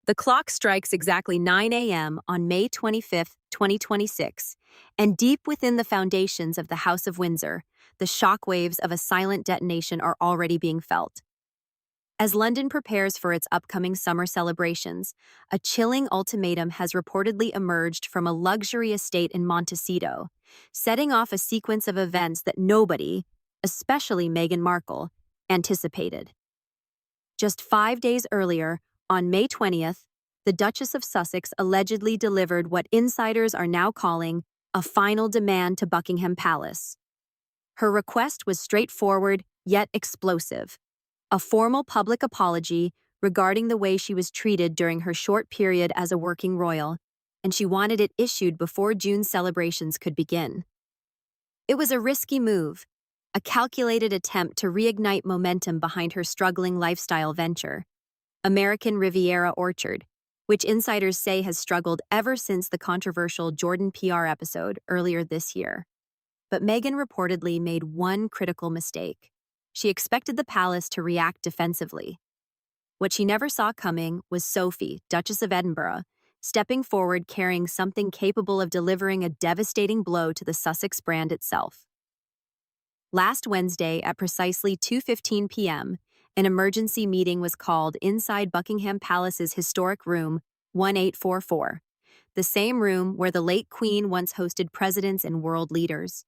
The clock strikes exactly 9 a.m. on May 25, 2026, and deep within the foundations of the House of Windsor, the shockwaves of a silent detonation are already being felt. As London prepares for its upcoming summer celebrations, a chilling ultimatum has reportedly emerged from a luxury estate in Montecito, setting off a sequence of events that nobody, especially Meghan Markle, anticipated. Just 5 days earlier, on May 20th, the Duchess of Sussex allegedly delivered what insiders are now calling a final demand to Buckingham Palace. Her request was straightforward yet explosive: a formal public apology regarding the way she was treated during her short period as a working royal, and she wanted it issued before June's celebrations could begin. It was a risky move, a calculated attempt to reignite momentum behind her struggling lifestyle venture, American Riviera Orchard, which insiders say has struggled ever since the controversial Jordan PR episode earlier this year. But Meghan reportedly made one critical mistake. She expected the palace to react defensively. What she never saw coming was Sophie, Duchess of Edinburgh, stepping forward carrying something capable of delivering a devastating blow to the Sussex brand itself. Last Wednesday at precisely 2:15 p.m., an emergency meeting was called inside Buckingham Palace's historic room 1844, the same room where the late Queen once hosted presidents and world leaders.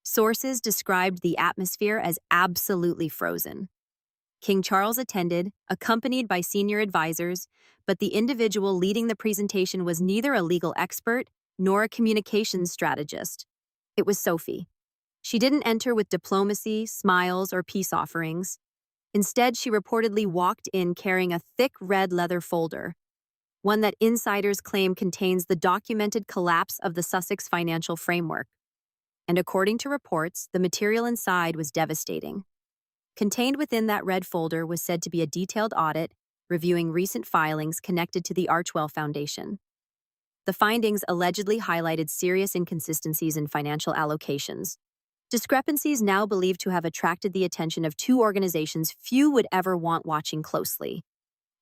Sources described the atmosphere as absolutely frozen. King Charles attended, accompanied by senior advisors, but the individual leading the presentation was neither a legal expert nor a communications strategist. It was Sophie. She didn't enter with diplomacy, smiles, or peace offerings. Instead, she reportedly walked in carrying a thick red leather folder, one that insiders claim contains the documented collapse of the Sussex financial framework. And according to reports, the material inside was devastating. Contained within that red folder was said to be a detailed audit reviewing recent filings connected to the Archwell Foundation. The findings allegedly highlighted serious inconsistencies in financial allocations, discrepancies now believed to have attracted the attention of two organizations few would ever want watching closely: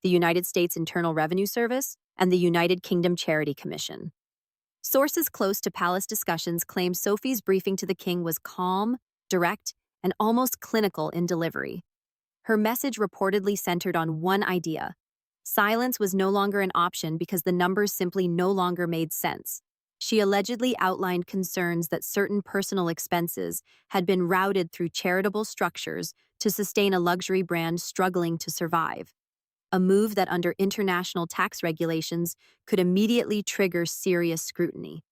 the United States Internal Revenue Service and the United Kingdom Charity Commission. Sources close to palace discussions claim Sophie's briefing to the king was calm, direct, and almost clinical in delivery. Her message reportedly centered on one idea: silence was no longer an option because the numbers simply no longer made sense. She allegedly outlined concerns that certain personal expenses had been routed through charitable structures to sustain a luxury brand struggling to survive, a move that under international tax regulations could immediately trigger serious scrutiny.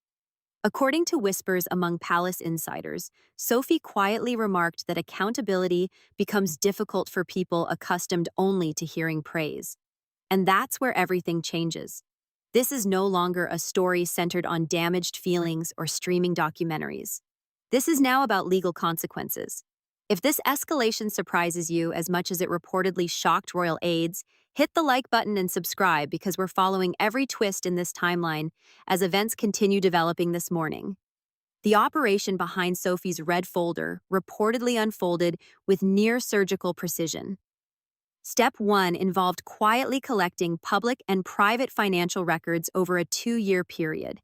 According to whispers among palace insiders, Sophie quietly remarked that accountability becomes difficult for people accustomed only to hearing praise. And that's where everything changes. This is no longer a story centered on damaged feelings or streaming documentaries. This is now about legal consequences. If this escalation surprises you as much as it reportedly shocked royal aides, hit the like button and subscribe because we're following every twist in this timeline as events continue developing this morning. The operation behind Sophie's red folder reportedly unfolded with near-surgical precision. Step 1 involved quietly collecting public and private financial records over a 2-year period.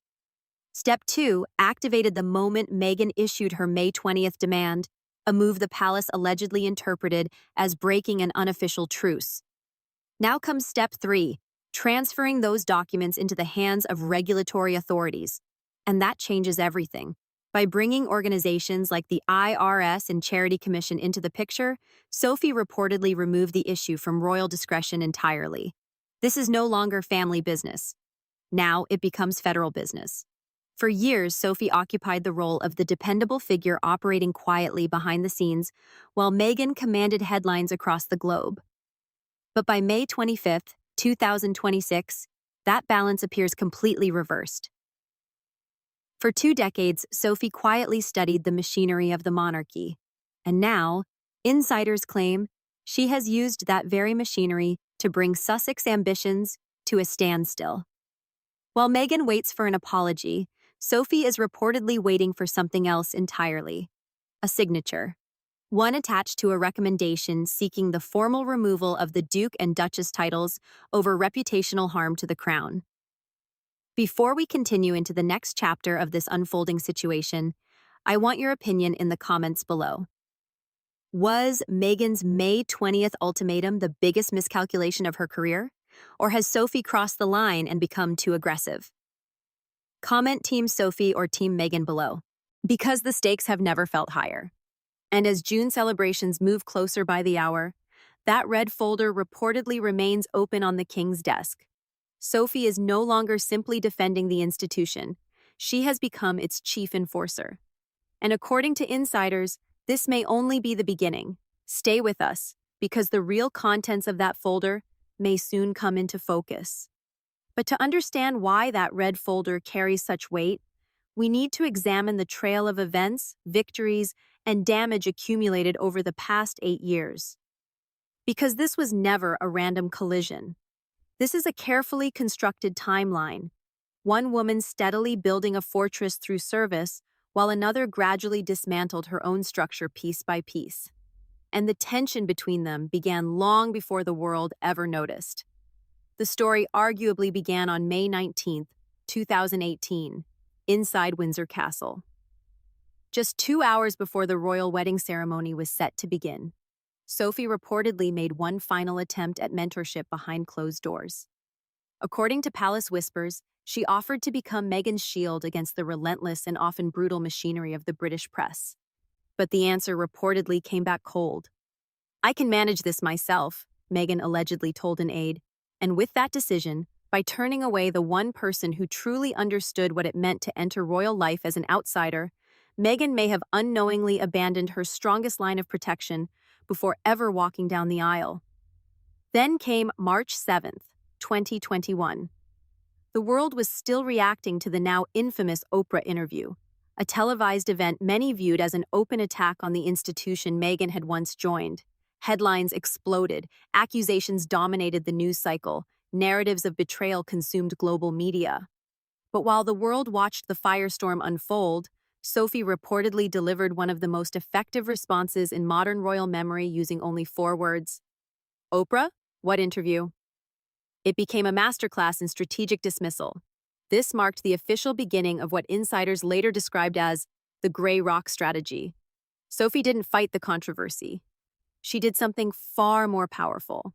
Step 2 activated the moment Meghan issued her May 20th demand, a move the palace allegedly interpreted as breaking an unofficial truce. Now comes Step 3, transferring those documents into the hands of regulatory authorities. And that changes everything. By bringing organizations like the IRS and Charity Commission into the picture, Sophie reportedly removed the issue from royal discretion entirely. This is no longer family business. Now it becomes federal business. For years, Sophie occupied the role of the dependable figure operating quietly behind the scenes, while Meghan commanded headlines across the globe. But by May 25, 2026, that balance appears completely reversed. For 2 decades, Sophie quietly studied the machinery of the monarchy, and now, insiders claim, she has used that very machinery to bring Sussex ambitions to a standstill. While Meghan waits for an apology, Sophie is reportedly waiting for something else entirely: a signature. One attached to a recommendation seeking the formal removal of the Duke and Duchess titles over reputational harm to the crown. Before we continue into the next chapter of this unfolding situation, I want your opinion in the comments below. Was Meghan's May 20th ultimatum the biggest miscalculation of her career? Or has Sophie crossed the line and become too aggressive? Comment Team Sophie or Team Meghan below, because the stakes have never felt higher. And as June celebrations move closer by the hour, that red folder reportedly remains open on the king's desk. Sophie is no longer simply defending the institution. She has become its chief enforcer. And according to insiders, this may only be the beginning. Stay with us, because the real contents of that folder may soon come into focus. But to understand why that red folder carries such weight, we need to examine the trail of events, victories, and damage accumulated over the past 8 years. Because this was never a random collision. This is a carefully constructed timeline, one woman steadily building a fortress through service, while another gradually dismantled her own structure piece by piece. And the tension between them began long before the world ever noticed. The story arguably began on May 19, 2018, inside Windsor Castle. Just 2 hours before the royal wedding ceremony was set to begin, Sophie reportedly made one final attempt at mentorship behind closed doors. According to Palace Whispers, she offered to become Meghan's shield against the relentless and often brutal machinery of the British press. But the answer reportedly came back cold. "I can manage this myself," Meghan allegedly told an aide, and with that decision, by turning away the one person who truly understood what it meant to enter royal life as an outsider, Meghan may have unknowingly abandoned her strongest line of protection before ever walking down the aisle. Then came March 7th, 2021. The world was still reacting to the now infamous Oprah interview, a televised event many viewed as an open attack on the institution Meghan had once joined. Headlines exploded, accusations dominated the news cycle, narratives of betrayal consumed global media. But while the world watched the firestorm unfold, Sophie reportedly delivered one of the most effective responses in modern royal memory using only 4 words. "Oprah? What interview?" It became a masterclass in strategic dismissal. This marked the official beginning of what insiders later described as the gray rock strategy. Sophie didn't fight the controversy. She did something far more powerful.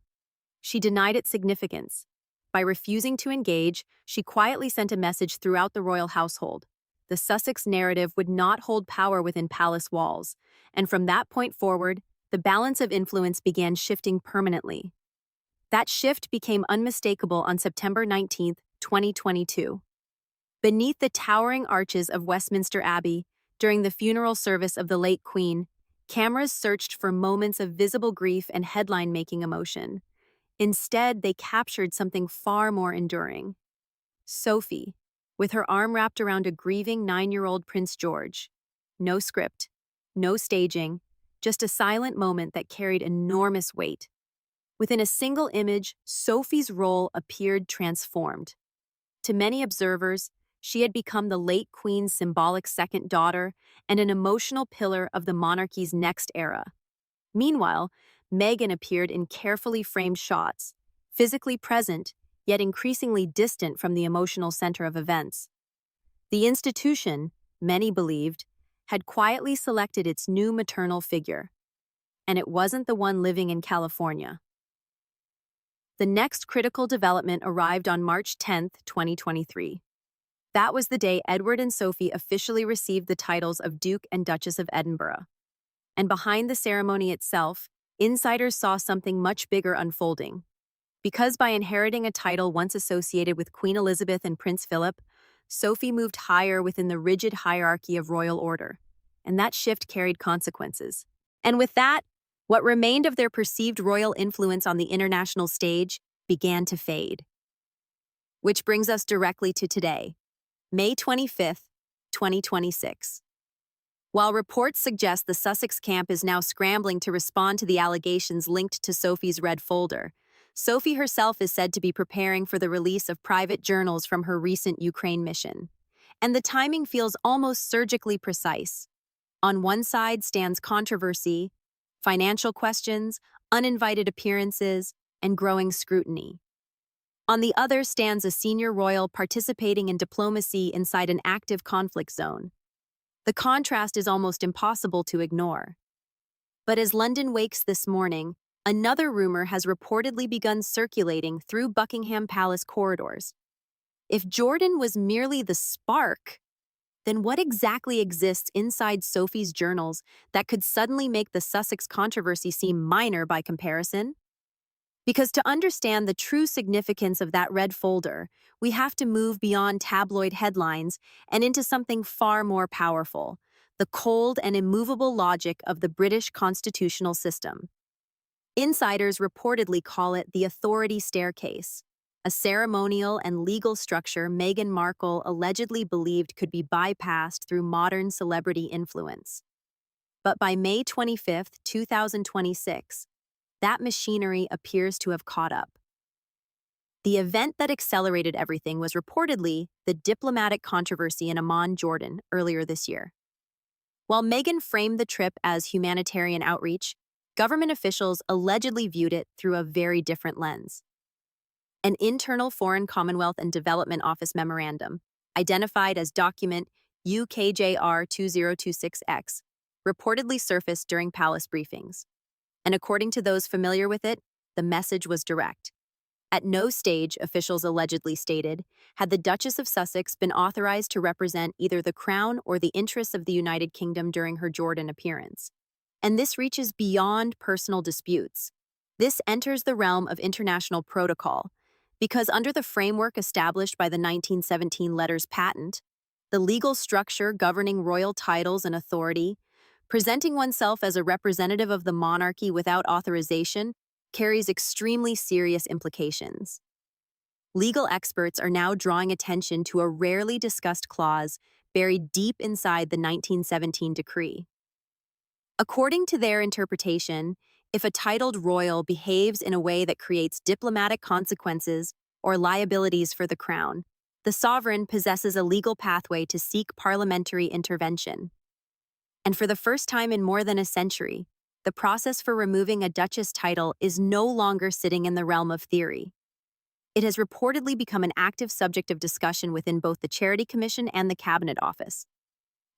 She denied its significance. By refusing to engage, she quietly sent a message throughout the royal household. The Sussex narrative would not hold power within palace walls, and from that point forward, the balance of influence began shifting permanently. That shift became unmistakable on September 19, 2022. Beneath the towering arches of Westminster Abbey, during the funeral service of the late Queen, cameras searched for moments of visible grief and headline-making emotion. Instead, they captured something far more enduring. Sophie, with her arm wrapped around a grieving 9-year-old Prince George. No script, no staging, just a silent moment that carried enormous weight. Within a single image, Sophie's role appeared transformed. To many observers, she had become the late Queen's symbolic second daughter and an emotional pillar of the monarchy's next era. Meanwhile, Meghan appeared in carefully framed shots, physically present, yet increasingly distant from the emotional center of events. The institution, many believed, had quietly selected its new maternal figure. And it wasn't the one living in California. The next critical development arrived on March 10, 2023. That was the day Edward and Sophie officially received the titles of Duke and Duchess of Edinburgh. And behind the ceremony itself, insiders saw something much bigger unfolding. Because by inheriting a title once associated with Queen Elizabeth and Prince Philip, Sophie moved higher within the rigid hierarchy of royal order. And that shift carried consequences. And with that, what remained of their perceived royal influence on the international stage began to fade. Which brings us directly to today, May 25, 2026. While reports suggest the Sussex camp is now scrambling to respond to the allegations linked to Sophie's red folder, Sophie herself is said to be preparing for the release of private journals from her recent Ukraine mission. And the timing feels almost surgically precise. On one side stands controversy, financial questions, uninvited appearances, and growing scrutiny. On the other stands a senior royal participating in diplomacy inside an active conflict zone. The contrast is almost impossible to ignore. But as London wakes this morning, another rumor has reportedly begun circulating through Buckingham Palace corridors. If Jordan was merely the spark, then what exactly exists inside Sophie's journals that could suddenly make the Sussex controversy seem minor by comparison? Because to understand the true significance of that red folder, we have to move beyond tabloid headlines and into something far more powerful: the cold and immovable logic of the British constitutional system. Insiders reportedly call it the authority staircase, a ceremonial and legal structure Meghan Markle allegedly believed could be bypassed through modern celebrity influence. But by May 25, 2026, that machinery appears to have caught up. The event that accelerated everything was reportedly the diplomatic controversy in Amman, Jordan, earlier this year. While Meghan framed the trip as humanitarian outreach, government officials allegedly viewed it through a very different lens. An internal Foreign Commonwealth and Development Office memorandum, identified as document UKJR 2026X, reportedly surfaced during palace briefings. And according to those familiar with it, the message was direct. At no stage, officials allegedly stated, had the Duchess of Sussex been authorized to represent either the Crown or the interests of the United Kingdom during her Jordan appearance. And this reaches beyond personal disputes. This enters the realm of international protocol, because under the framework established by the 1917 Letters Patent, the legal structure governing royal titles and authority, presenting oneself as a representative of the monarchy without authorization carries extremely serious implications. Legal experts are now drawing attention to a rarely discussed clause buried deep inside the 1917 decree. According to their interpretation, if a titled royal behaves in a way that creates diplomatic consequences or liabilities for the crown, the sovereign possesses a legal pathway to seek parliamentary intervention. And for the first time in more than a century, the process for removing a duchess title is no longer sitting in the realm of theory. It has reportedly become an active subject of discussion within both the Charity Commission and the Cabinet Office.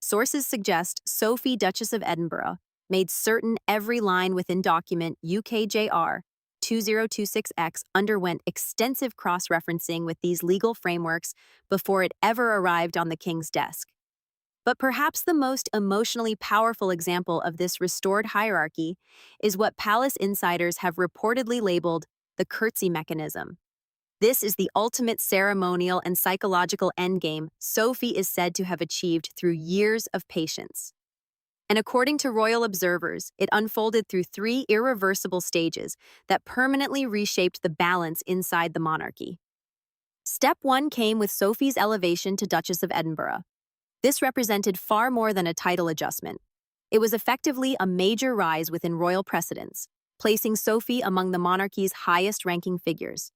Sources suggest Sophie, Duchess of Edinburgh, made certain every line within document UKJR 2026X underwent extensive cross-referencing with these legal frameworks before it ever arrived on the King's desk. But perhaps the most emotionally powerful example of this restored hierarchy is what palace insiders have reportedly labeled the curtsy mechanism. This is the ultimate ceremonial and psychological endgame Sophie is said to have achieved through years of patience. And according to royal observers, it unfolded through 3 irreversible stages that permanently reshaped the balance inside the monarchy. Step 1 came with Sophie's elevation to Duchess of Edinburgh. This represented far more than a title adjustment. It was effectively a major rise within royal precedence, placing Sophie among the monarchy's highest-ranking figures.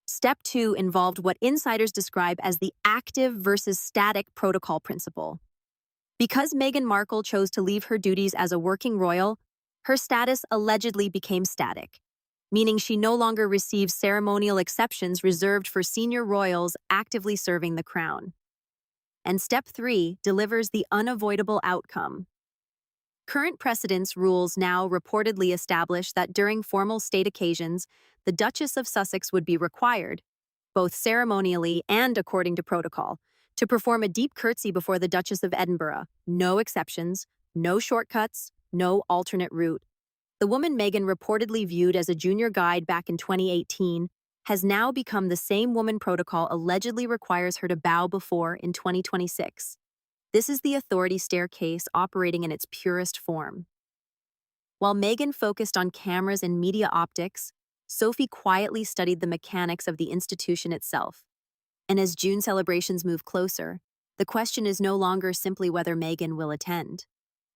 Step 2 involved what insiders describe as the active versus static protocol principle. Because Meghan Markle chose to leave her duties as a working royal, her status allegedly became static, meaning she no longer receives ceremonial exceptions reserved for senior royals actively serving the crown. And Step 3 delivers the unavoidable outcome. Current precedence rules now reportedly establish that during formal state occasions, the Duchess of Sussex would be required, both ceremonially and according to protocol, to perform a deep curtsy before the Duchess of Edinburgh. No exceptions, no shortcuts, no alternate route. The woman Meghan reportedly viewed as a junior guide back in 2018 has now become the same woman protocol allegedly requires her to bow before in 2026. This is the authority staircase operating in its purest form. While Meghan focused on cameras and media optics, Sophie quietly studied the mechanics of the institution itself. And as June celebrations move closer, the question is no longer simply whether Meghan will attend.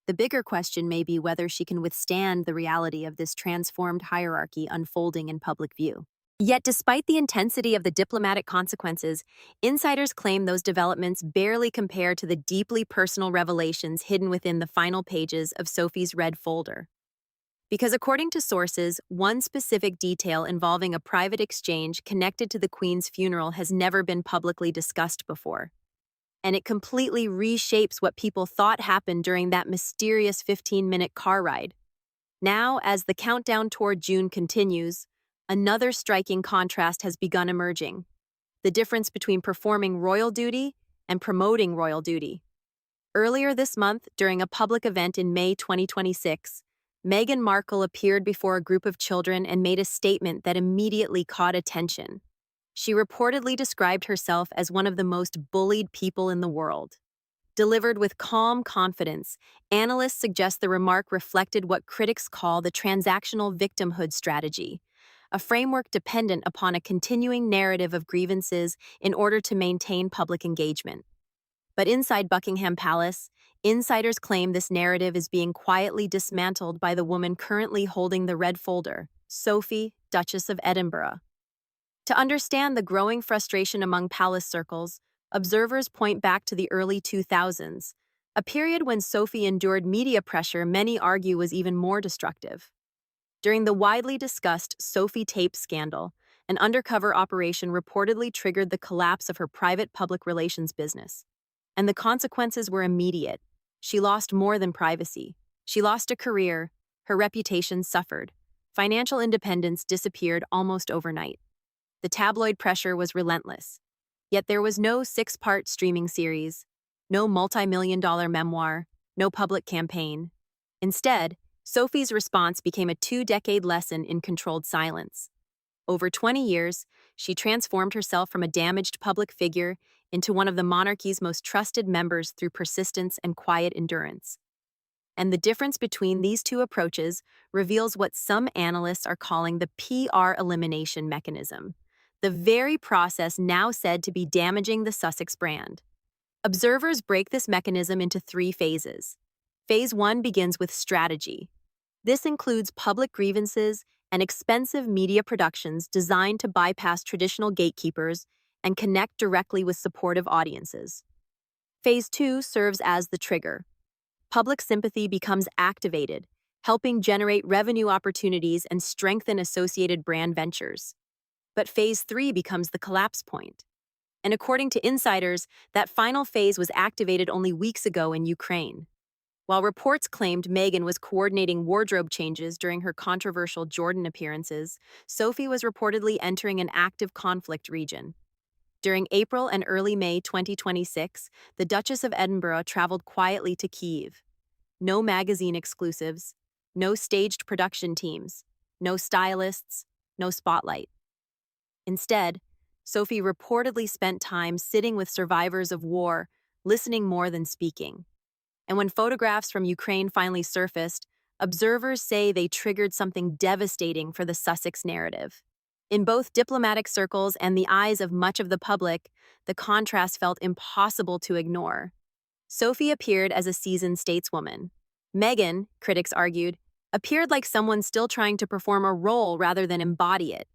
The bigger question may be whether she can withstand the reality of this transformed hierarchy unfolding in public view. Yet despite the intensity of the diplomatic consequences, insiders claim those developments barely compare to the deeply personal revelations hidden within the final pages of Sophie's red folder. Because according to sources, one specific detail involving a private exchange connected to the Queen's funeral has never been publicly discussed before. And it completely reshapes what people thought happened during that mysterious 15-minute car ride. Now, as the countdown toward June continues, another striking contrast has begun emerging: the difference between performing royal duty and promoting royal duty. Earlier this month, during a public event in May 2026, Meghan Markle appeared before a group of children and made a statement that immediately caught attention. She reportedly described herself as one of the most bullied people in the world. Delivered with calm confidence, analysts suggest the remark reflected what critics call the transactional victimhood strategy, a framework dependent upon a continuing narrative of grievances in order to maintain public engagement. But inside Buckingham Palace, insiders claim this narrative is being quietly dismantled by the woman currently holding the red folder, Sophie, Duchess of Edinburgh. To understand the growing frustration among palace circles, observers point back to the early 2000s, a period when Sophie endured media pressure many argue was even more destructive. During the widely discussed Sophie tape scandal, an undercover operation reportedly triggered the collapse of her private public relations business. And the consequences were immediate. She lost more than privacy. She lost a career, her reputation suffered. Financial independence disappeared almost overnight. The tabloid pressure was relentless. Yet there was no 6-part streaming series, no multi-million-dollar memoir, no public campaign. Instead, Sophie's response became a 2-decade lesson in controlled silence. Over 20 years, she transformed herself from a damaged public figure into one of the monarchy's most trusted members through persistence and quiet endurance. And the difference between these two approaches reveals what some analysts are calling the PR elimination mechanism, the very process now said to be damaging the Sussex brand. Observers break this mechanism into 3 phases. Phase 1 begins with strategy. This includes public grievances and expensive media productions designed to bypass traditional gatekeepers and connect directly with supportive audiences. Phase 2 serves as the trigger. Public sympathy becomes activated, helping generate revenue opportunities and strengthen associated brand ventures. But Phase 3 becomes the collapse point. And according to insiders, that final phase was activated only weeks ago in Ukraine. While reports claimed Meghan was coordinating wardrobe changes during her controversial Jordan appearances, Sophie was reportedly entering an active conflict region. During April and early May 2026, the Duchess of Edinburgh traveled quietly to Kyiv. No magazine exclusives, no staged production teams, no stylists, no spotlight. Instead, Sophie reportedly spent time sitting with survivors of war, listening more than speaking. And when photographs from Ukraine finally surfaced, observers say they triggered something devastating for the Sussex narrative. In both diplomatic circles and the eyes of much of the public, the contrast felt impossible to ignore. Sophie appeared as a seasoned stateswoman. Meghan, critics argued, appeared like someone still trying to perform a role rather than embody it.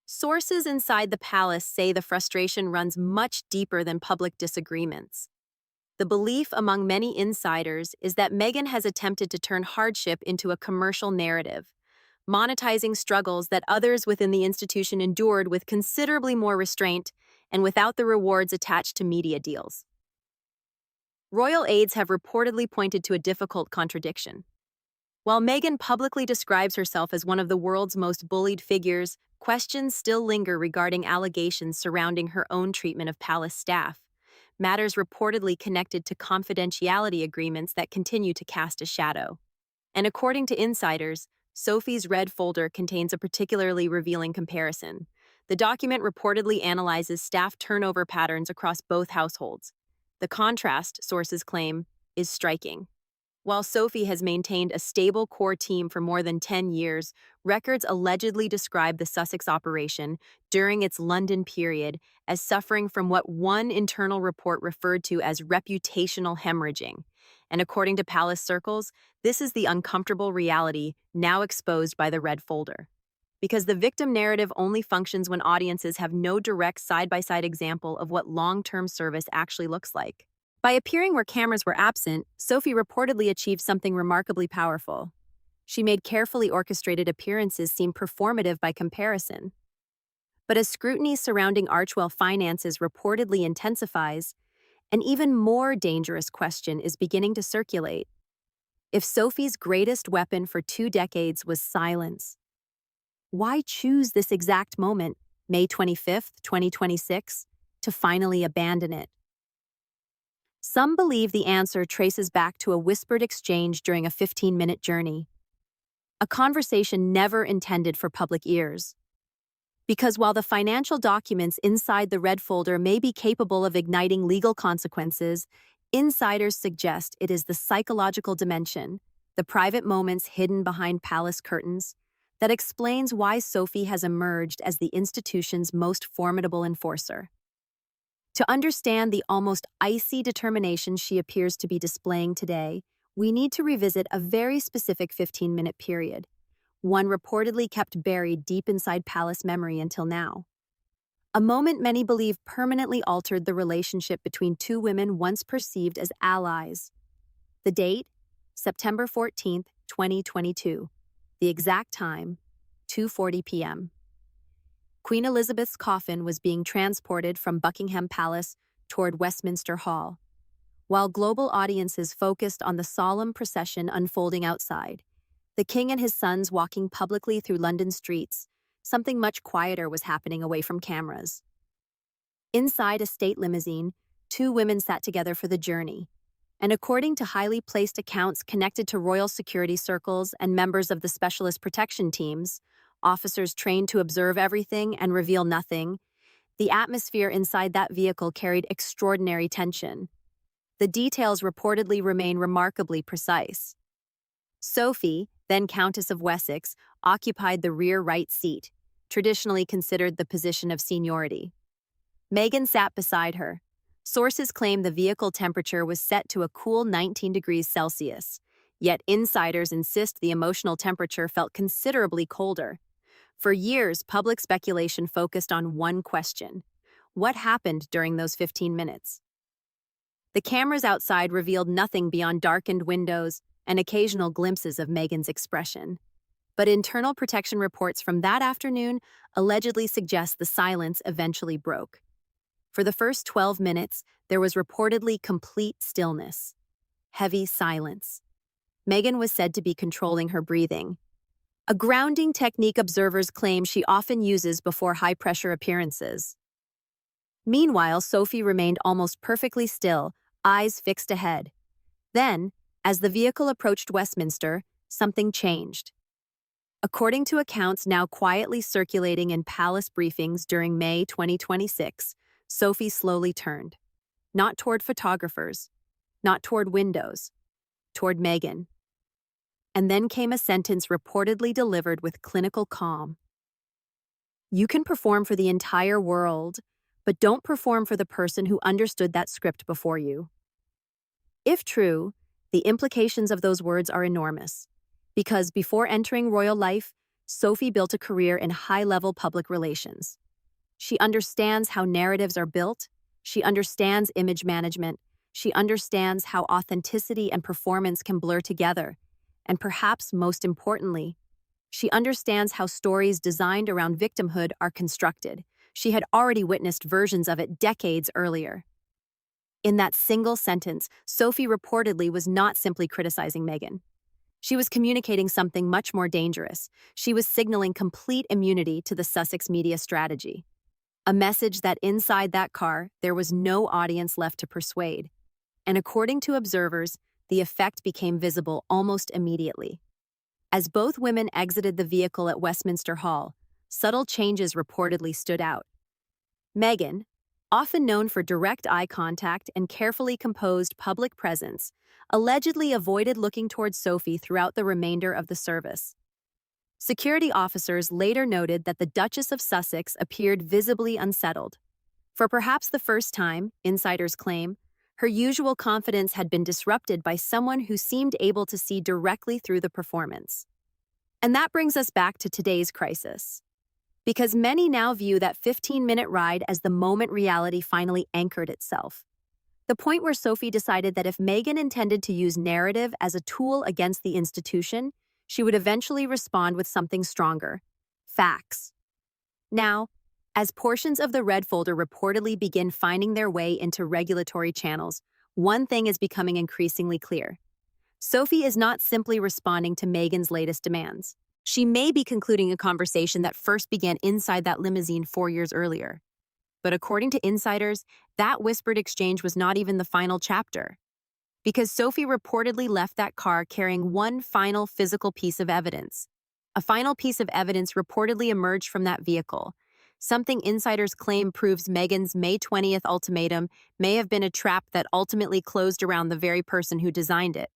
Sources inside the palace say the frustration runs much deeper than public disagreements. The belief among many insiders is that Meghan has attempted to turn hardship into a commercial narrative, monetizing struggles that others within the institution endured with considerably more restraint and without the rewards attached to media deals. Royal aides have reportedly pointed to a difficult contradiction. While Meghan publicly describes herself as one of the world's most bullied figures, questions still linger regarding allegations surrounding her own treatment of palace staff, matters reportedly connected to confidentiality agreements that continue to cast a shadow. And according to insiders, Sophie's red folder contains a particularly revealing comparison. The document reportedly analyzes staff turnover patterns across both households. The contrast, sources claim, is striking. While Sophie has maintained a stable core team for more than 10 years, records allegedly describe the Sussex operation during its London period as suffering from what one internal report referred to as reputational hemorrhaging. And according to palace circles, this is the uncomfortable reality now exposed by the red folder. Because the victim narrative only functions when audiences have no direct side-by-side example of what long-term service actually looks like. By appearing where cameras were absent, Sophie reportedly achieved something remarkably powerful. She made carefully orchestrated appearances seem performative by comparison. But as scrutiny surrounding Archewell finances reportedly intensifies, an even more dangerous question is beginning to circulate. If Sophie's greatest weapon for 2 decades was silence, why choose this exact moment, May 25, 2026, to finally abandon it? Some believe the answer traces back to a whispered exchange during a 15-minute journey, a conversation never intended for public ears. Because while the financial documents inside the red folder may be capable of igniting legal consequences, insiders suggest it is the psychological dimension, the private moments hidden behind palace curtains, that explains why Sophie has emerged as the institution's most formidable enforcer. To understand the almost icy determination she appears to be displaying today, we need to revisit a very specific 15-minute period, one reportedly kept buried deep inside palace memory until now. A moment many believe permanently altered the relationship between two women once perceived as allies. The date? September 14, 2022. The exact time? 2:40 p.m. Queen Elizabeth's coffin was being transported from Buckingham Palace toward Westminster Hall. While global audiences focused on the solemn procession unfolding outside, the king and his sons walking publicly through London streets, something much quieter was happening away from cameras. Inside a state limousine, two women sat together for the journey, and according to highly placed accounts connected to royal security circles and members of the specialist protection teams, officers trained to observe everything and reveal nothing, the atmosphere inside that vehicle carried extraordinary tension. The details reportedly remain remarkably precise. Sophie, then Countess of Wessex, occupied the rear right seat, traditionally considered the position of seniority. Meghan sat beside her. Sources claim the vehicle temperature was set to a cool 19 degrees Celsius, yet insiders insist the emotional temperature felt considerably colder. For years, public speculation focused on one question: what happened during those 15 minutes? The cameras outside revealed nothing beyond darkened windows and occasional glimpses of Meghan's expression. But internal protection reports from that afternoon allegedly suggest the silence eventually broke. For the first 12 minutes, there was reportedly complete stillness. Heavy silence. Meghan was said to be controlling her breathing, a grounding technique observers claim she often uses before high-pressure appearances. Meanwhile, Sophie remained almost perfectly still, eyes fixed ahead. Then, as the vehicle approached Westminster, something changed. According to accounts now quietly circulating in palace briefings during May 2026, Sophie slowly turned. Not toward photographers, not toward windows, toward Meghan. And then came a sentence reportedly delivered with clinical calm. You can perform for the entire world, but don't perform for the person who understood that script before you. If true, the implications of those words are enormous, because before entering royal life, Sophie built a career in high-level public relations. She understands how narratives are built, she understands image management, she understands how authenticity and performance can blur together, and perhaps most importantly, she understands how stories designed around victimhood are constructed. She had already witnessed versions of it decades earlier. In that single sentence, Sophie reportedly was not simply criticizing Meghan. She was communicating something much more dangerous. She was signaling complete immunity to the Sussex media strategy. A message that inside that car, there was no audience left to persuade. And according to observers, the effect became visible almost immediately. As both women exited the vehicle at Westminster Hall, subtle changes reportedly stood out. Meghan, often known for direct eye contact and carefully composed public presence, allegedly avoided looking towards Sophie throughout the remainder of the service. Security officers later noted that the Duchess of Sussex appeared visibly unsettled. For perhaps the first time, insiders claim, her usual confidence had been disrupted by someone who seemed able to see directly through the performance. And that brings us back to today's crisis. Because many now view that 15-minute ride as the moment reality finally anchored itself. The point where Sophie decided that if Meghan intended to use narrative as a tool against the institution, she would eventually respond with something stronger: facts. Now, as portions of the red folder reportedly begin finding their way into regulatory channels, one thing is becoming increasingly clear. Sophie is not simply responding to Meghan's latest demands. She may be concluding a conversation that first began inside that limousine 4 years earlier. But according to insiders, that whispered exchange was not even the final chapter. Because Sophie reportedly left that car carrying one final physical piece of evidence. A final piece of evidence reportedly emerged from that vehicle. Something insiders claim proves Meghan's May 20th ultimatum may have been a trap that ultimately closed around the very person who designed it.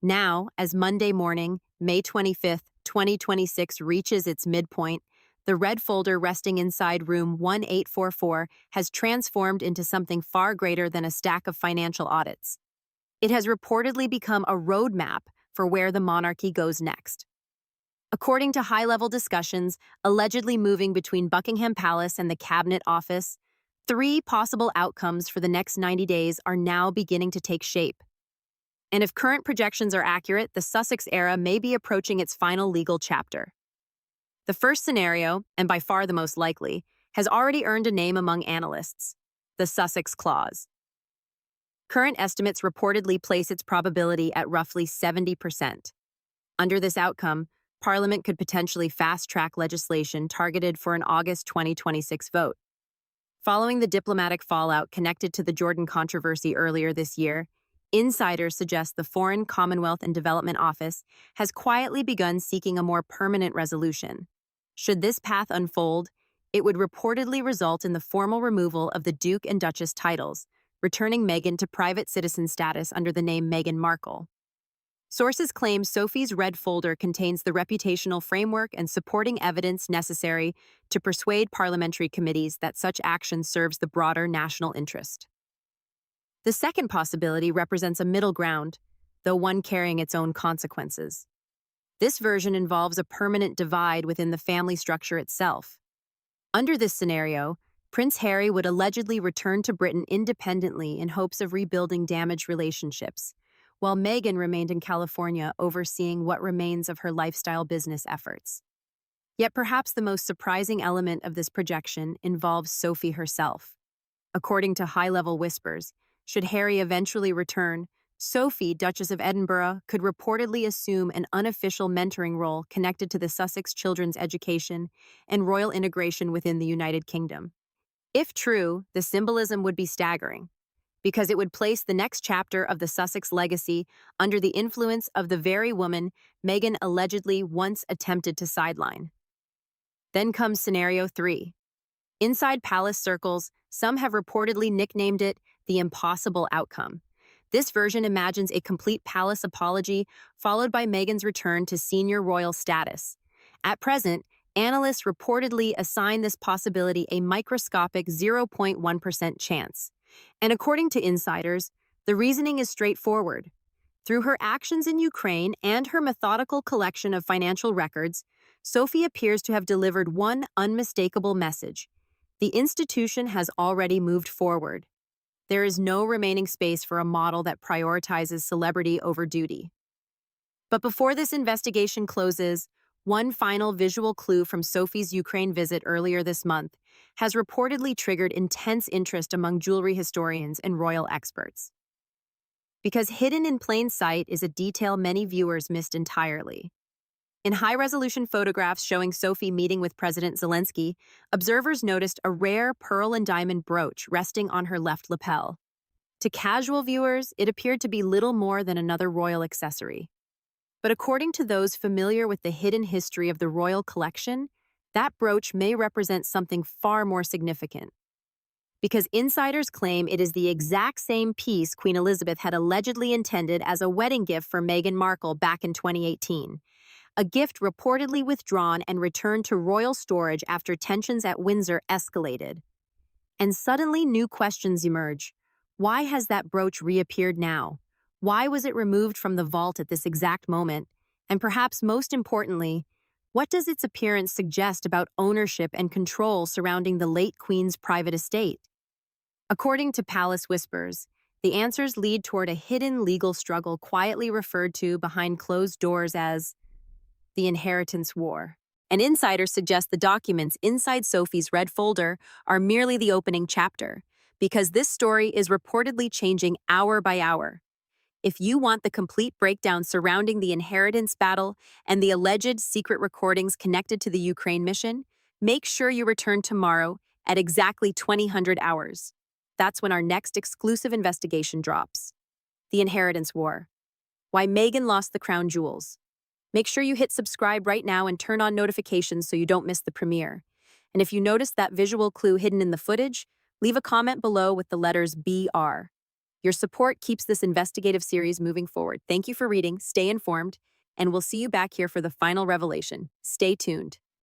Now, as Monday morning, May 25th, 2026 reaches its midpoint, the red folder resting inside room 1844 has transformed into something far greater than a stack of financial audits. It has reportedly become a roadmap for where the monarchy goes next. According to high-level discussions allegedly moving between Buckingham Palace and the Cabinet Office, 3 possible outcomes for the next 90 days are now beginning to take shape. And if current projections are accurate, the Sussex era may be approaching its final legal chapter. The first scenario, and by far the most likely, has already earned a name among analysts: the Sussex Clause. Current estimates reportedly place its probability at roughly 70%. Under this outcome, Parliament could potentially fast-track legislation targeted for an August 2026 vote. Following the diplomatic fallout connected to the Jordan controversy earlier this year, insiders suggest the Foreign, Commonwealth and Development Office has quietly begun seeking a more permanent resolution. Should this path unfold, it would reportedly result in the formal removal of the Duke and Duchess titles, returning Meghan to private citizen status under the name Meghan Markle. Sources claim Sophie's red folder contains the reputational framework and supporting evidence necessary to persuade parliamentary committees that such action serves the broader national interest. The second possibility represents a middle ground, though one carrying its own consequences. This version involves a permanent divide within the family structure itself. Under this scenario, Prince Harry would allegedly return to Britain independently in hopes of rebuilding damaged relationships, while Meghan remained in California overseeing what remains of her lifestyle business efforts. Yet perhaps the most surprising element of this projection involves Sophie herself. According to high-level whispers, should Harry eventually return, Sophie, Duchess of Edinburgh, could reportedly assume an unofficial mentoring role connected to the Sussex children's education and royal integration within the United Kingdom. If true, the symbolism would be staggering, because it would place the next chapter of the Sussex legacy under the influence of the very woman Meghan allegedly once attempted to sideline. Then comes Scenario 3. Inside palace circles, some have reportedly nicknamed it the impossible outcome. This version imagines a complete palace apology followed by Meghan's return to senior royal status. At present, analysts reportedly assign this possibility a microscopic 0.1% chance. And according to insiders, the reasoning is straightforward. Through her actions in Ukraine and her methodical collection of financial records, Sophie appears to have delivered one unmistakable message: the institution has already moved forward. There is no remaining space for a model that prioritizes celebrity over duty. But before this investigation closes, one final visual clue from Sophie's Ukraine visit earlier this month has reportedly triggered intense interest among jewelry historians and royal experts. Because hidden in plain sight is a detail many viewers missed entirely. In high-resolution photographs showing Sophie meeting with President Zelensky, observers noticed a rare pearl and diamond brooch resting on her left lapel. To casual viewers, it appeared to be little more than another royal accessory. But according to those familiar with the hidden history of the royal collection, that brooch may represent something far more significant. Because insiders claim it is the exact same piece Queen Elizabeth had allegedly intended as a wedding gift for Meghan Markle back in 2018. A gift reportedly withdrawn and returned to royal storage after tensions at Windsor escalated. And suddenly new questions emerge. Why has that brooch reappeared now? Why was it removed from the vault at this exact moment? And perhaps most importantly, what does its appearance suggest about ownership and control surrounding the late Queen's private estate? According to Palace Whispers, the answers lead toward a hidden legal struggle quietly referred to behind closed doors as The Inheritance War. An insider suggests the documents inside Sophie's red folder are merely the opening chapter, because this story is reportedly changing hour by hour. If you want the complete breakdown surrounding the inheritance battle and the alleged secret recordings connected to the Ukraine mission, make sure you return tomorrow at exactly 2000 hours. That's when our next exclusive investigation drops. The Inheritance War. Why Meghan lost the crown jewels. Make sure you hit subscribe right now and turn on notifications so you don't miss the premiere. And if you noticed that visual clue hidden in the footage, leave a comment below with the letters BR. Your support keeps this investigative series moving forward. Thank you for reading, stay informed, and we'll see you back here for the final revelation. Stay tuned.